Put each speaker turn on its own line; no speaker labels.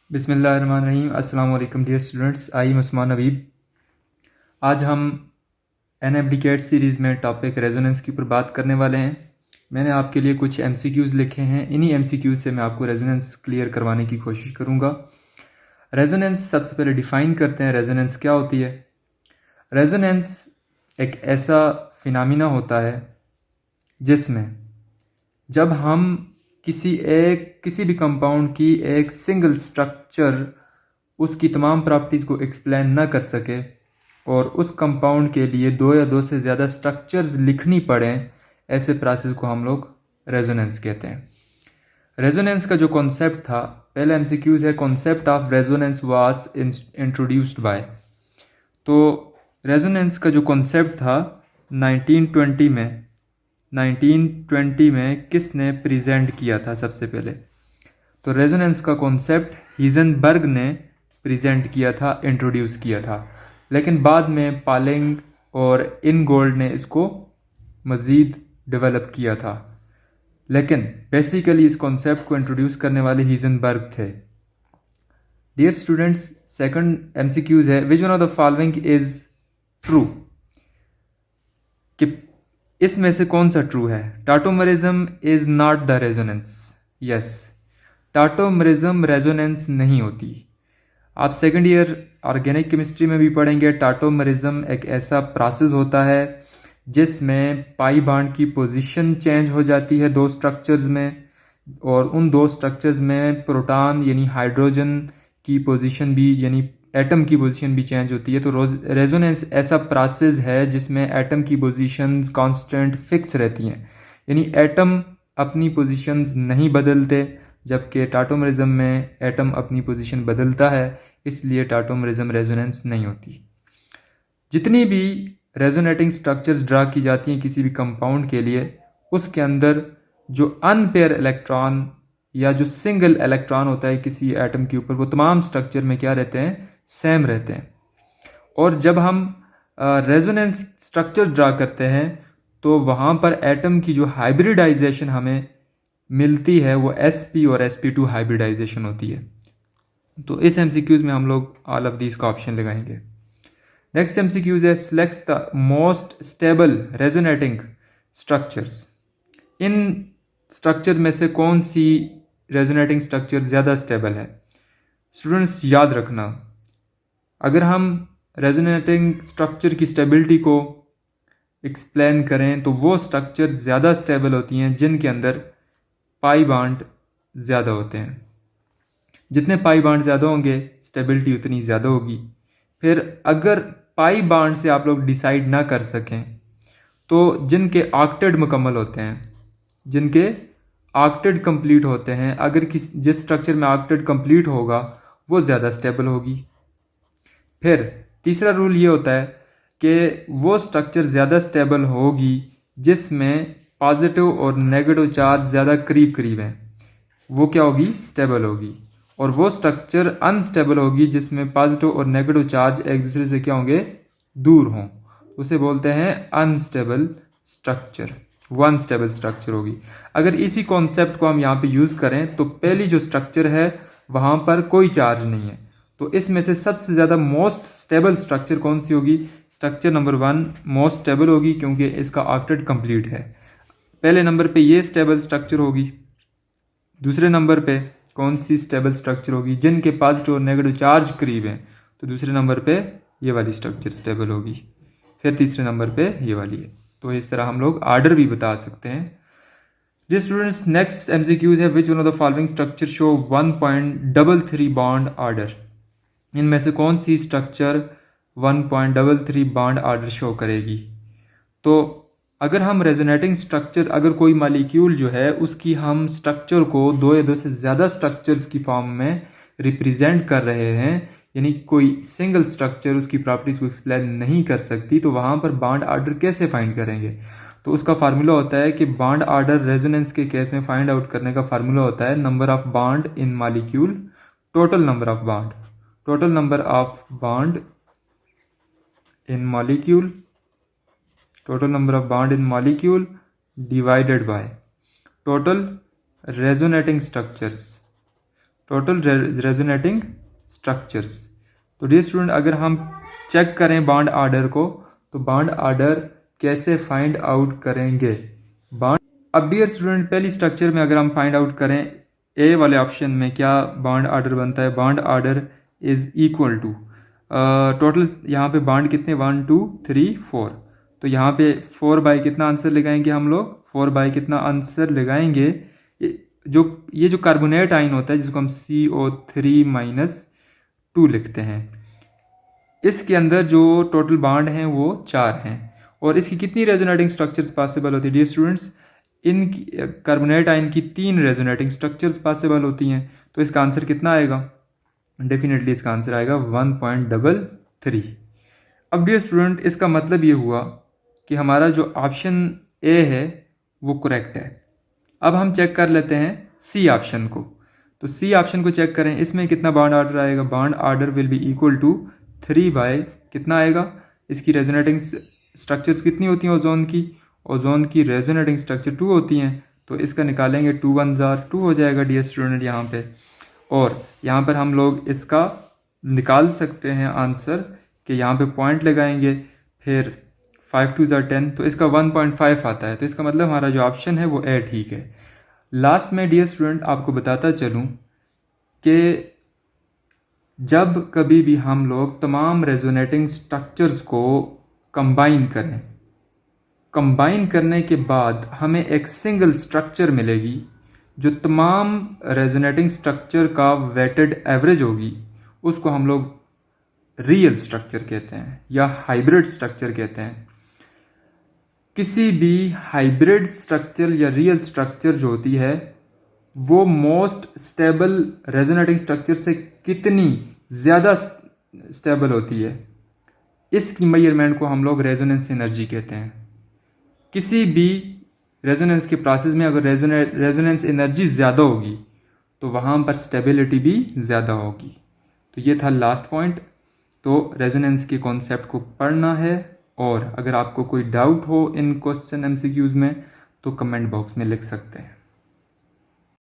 बिस्मिल्लाहिर्रहमानिर्रहीम। अस्सलाम वालेकुम dear students. I am Usman Habib. आज हम एनएबडिकेट सीरीज़ में टॉपिक रेजोनेंस के ऊपर बात करने वाले हैं। मैंने आपके लिए कुछ एमसीक्यूज़ लिखे हैं। इन्हीं एमसीक्यूज़ से मैं आपको रेजोनेंस क्लियर करवाने की कोशिश करूँगा। रेजोनेंस सबसे पहले डिफ़ाइन करते हैं। रेजोनेंस क्या होती है? रेजोनेंस एक ऐसा फिनोमिना होता है जिसमें जब हम किसी भी कंपाउंड की एक सिंगल स्ट्रक्चर उसकी तमाम प्रॉपर्टीज़ को एक्सप्लेन ना कर सके और उस कंपाउंड के लिए दो या दो से ज़्यादा स्ट्रक्चर्स लिखनी पड़ें, ऐसे प्रोसेस को हम लोग रेजोनेंस कहते हैं। रेजोनेंस का जो कॉन्सेप्ट था, पहले एमसीक्यूज है, concept of resonance was introduced by. तो रेजोनेंस का जो कॉन्सेप्ट था 1920 में किसने प्रेजेंट किया था? सबसे पहले तो रेजोनेंस का कॉन्सेप्ट हीजनबर्ग ने प्रेजेंट किया था, इंट्रोड्यूस किया था। लेकिन बाद में पालिंग और इनगोल्ड ने इसको मज़ीद डेवलप किया था। लेकिन बेसिकली इस कॉन्सेप्ट को इंट्रोड्यूस करने वाले हीजनबर्ग थे। डियर स्टूडेंट्स, सेकंड एमसीक्यूज है, which one of the following is true? कि इसमें से कौन सा ट्रू है? Tautomerism is not the resonance. Yes, tautomerism resonance नहीं होती। आप सेकेंड ईयर ऑर्गेनिक केमिस्ट्री में भी पढ़ेंगे। टाटोमरिज्म एक ऐसा प्रोसेस होता है जिसमें पाई बॉन्ड की पोजीशन चेंज हो जाती है दो स्ट्रक्चर्स में, और उन दो स्ट्रक्चर्स में प्रोटॉन यानी हाइड्रोजन की पोजीशन भी, यानी एटम की पोजीशन भी चेंज होती है। तो रेजोनेंस ऐसा प्रोसेस है जिसमें एटम की पोजीशंस कांस्टेंट फिक्स रहती हैं, यानी एटम अपनी पोजीशंस नहीं बदलते, जबकि टाटोमरिज्म में एटम अपनी पोजीशन बदलता है, इसलिए टाटोमरिज्म रेजोनेंस नहीं होती। जितनी भी रेजोनेटिंग स्ट्रक्चर्स ड्रा की जाती हैं किसी भी कंपाउंड के लिए, उसके अंदर जो अनपेयर इलेक्ट्रॉन या जो सिंगल इलेक्ट्रॉन होता है किसी एटम के ऊपर, वो तमाम स्ट्रक्चर में क्या रहते हैं? सेम रहते हैं। और जब हम रेजोनेंस स्ट्रक्चर ड्रा करते हैं तो वहाँ पर एटम की जो हाइब्रिडाइजेशन हमें मिलती है वो sp और sp2 हाइब्रिडाइजेशन होती है। तो इस एमसीक्यूज में हम लोग ऑल ऑफ दीज का ऑप्शन लगाएंगे। नेक्स्ट एमसीक्यूज है, selects the most stable resonating structures. In structure में से कौन सी रेजोनेटिंग स्ट्रक्चर ज़्यादा स्टेबल है? स्टूडेंट्स याद रखना, अगर हम रेजोनेटिंग स्ट्रक्चर की स्टेबिलिटी को एक्सप्लेन करें तो वो स्ट्रक्चर ज़्यादा स्टेबल होती हैं जिनके अंदर पाई बॉन्ड ज़्यादा होते हैं। जितने पाई बॉन्ड ज़्यादा होंगे स्टेबिलिटी उतनी ज़्यादा होगी। फिर अगर पाई बॉन्ड से आप लोग डिसाइड ना कर सकें तो जिनके ऑक्टेट मुकम्मल होते हैं, जिनके ऑक्टेट कंप्लीट होते हैं, अगर जिस स्ट्रक्चर में ऑक्टेट कंप्लीट होगा वो ज़्यादा स्टेबल होगी। फिर तीसरा रूल ये होता है कि वो स्ट्रक्चर ज़्यादा स्टेबल होगी जिसमें पॉजिटिव और नेगेटिव चार्ज ज़्यादा करीब करीब हैं, वो क्या होगी? स्टेबल होगी। और वो स्ट्रक्चर अनस्टेबल होगी जिसमें पॉजिटिव और नेगेटिव चार्ज एक दूसरे से क्या होंगे? दूर हों, उसे बोलते हैं अनस्टेबल स्ट्रक्चर। वो अनस्टेबल स्ट्रक्चर होगी। अगर इसी कॉन्सेप्ट को हम यहाँ पे यूज़ करें तो पहली जो स्ट्रक्चर है वहाँ पर कोई चार्ज नहीं है, तो इसमें से सबसे ज़्यादा मोस्ट स्टेबल स्ट्रक्चर कौन सी होगी? स्ट्रक्चर नंबर 1 मोस्ट स्टेबल होगी क्योंकि इसका ऑक्टेट कंप्लीट है। पहले नंबर पे ये स्टेबल स्ट्रक्चर होगी। दूसरे नंबर पे कौन सी स्टेबल स्ट्रक्चर होगी? जिनके पॉजिटिव और नेगेटिव चार्ज करीब हैं, तो दूसरे नंबर पे ये वाली स्ट्रक्चर स्टेबल होगी। फिर तीसरे नंबर पे ये वाली है। तो इस तरह हम लोग आर्डर भी बता सकते हैं। डियर स्टूडेंट्स, नेक्स्ट एमसीक्यूज है, which one of the following structure show 1.33 bond order. इनमें से कौन सी स्ट्रक्चर 1.33 बॉन्ड ऑर्डर शो करेगी? तो अगर हम रेजोनेटिंग स्ट्रक्चर, अगर कोई मालिक्यूल जो है उसकी हम स्ट्रक्चर को दो या दो से ज़्यादा स्ट्रक्चर्स की फॉर्म में रिप्रेजेंट कर रहे हैं, यानी कोई सिंगल स्ट्रक्चर उसकी प्रॉपर्टीज़ को एक्सप्लेन नहीं कर सकती, तो वहाँ पर बॉन्ड ऑर्डर कैसे फाइंड करेंगे? तो उसका फार्मूला होता है कि बॉन्ड ऑर्डर रेजोनेंस के केस में फाइंड आउट करने का फार्मूला होता है number of bond in molecule, total number of bond, total number of bond in molecule, total number of bond in molecule divided by total resonating structures, total resonating structures. तो dear student, अगर हम check करें bond order को, तो bond order कैसे find out करेंगे? अब dear student, पहली स्ट्रक्चर में अगर हम फाइंड आउट करें ए वाले ऑप्शन में क्या बॉन्ड ऑर्डर बनता है, bond order is equal to total यहाँ पे बॉन्ड कितने 1 2 3 4, तो यहाँ पे 4 बाई कितना आंसर लगाएंगे हम लोग, 4 बाई कितना आंसर लगाएंगे, ये जो कार्बोनेट आयन होता है जिसको हम CO3-2 लिखते हैं, इसके अंदर जो टोटल बॉन्ड हैं वो 4 हैं। और इसकी कितनी रेजोनेटिंग स्ट्रक्चर्स पॉसिबल होती है डियर स्टूडेंट्स? इन कार्बोनेट आयन की 3 रेजोनेटिंग स्ट्रक्चर्स पॉसिबल होती हैं। तो इसका आंसर कितना आएगा? डेफिनेटली इसका आंसर आएगा 1.33। अब डियर स्टूडेंट, इसका मतलब ये हुआ कि हमारा जो ऑप्शन ए है वो करेक्ट है। अब हम चेक कर लेते हैं सी ऑप्शन को। तो सी ऑप्शन को चेक करें, इसमें कितना बॉन्ड ऑर्डर आएगा? Bond order will be equal to 3 by कितना आएगा? इसकी रेजोनेटिंग स्ट्रक्चर्स कितनी होती हैं ओजोन की? ओजोन की रेजोनेटिंग स्ट्रक्चर 2 होती हैं, तो इसका निकालेंगे 2 1 जार 2 हो जाएगा डियर स्टूडेंट यहाँ पे। और यहाँ पर हम लोग इसका निकाल सकते हैं आंसर कि यहाँ पे पॉइंट लगाएंगे, फिर 5 2 जार 10, तो इसका 1.5 आता है। तो इसका मतलब हमारा जो ऑप्शन है वो ए ठीक है। लास्ट में डियर स्टूडेंट आपको बताता चलूँ कि जब कभी भी हम लोग तमाम रेजोनेटिंग स्ट्रक्चर्स को कंबाइन करें, कंबाइन करने के बाद हमें एक सिंगल स्ट्रक्चर मिलेगी जो तमाम रेजोनेटिंग स्ट्रक्चर का वेटेड एवरेज होगी, उसको हम लोग रियल स्ट्रक्चर कहते हैं या हाइब्रिड स्ट्रक्चर कहते हैं। किसी भी हाइब्रिड स्ट्रक्चर या रियल स्ट्रक्चर जो होती है वो मोस्ट स्टेबल रेजोनेटिंग स्ट्रक्चर से कितनी ज़्यादा स्टेबल होती है, इसकी मेजरमेंट को हम लोग रेजोनेंस एनर्जी कहते हैं। किसी भी रेजोनेंस के प्रोसेस में अगर रेजोनेंस एनर्जी ज़्यादा होगी तो वहाँ पर स्टेबिलिटी भी ज़्यादा होगी। तो ये था लास्ट पॉइंट। तो रेजोनेंस के कॉन्सेप्ट को पढ़ना है, और अगर आपको कोई डाउट हो इन क्वेश्चन MCQs में तो कमेंट बॉक्स में लिख सकते हैं।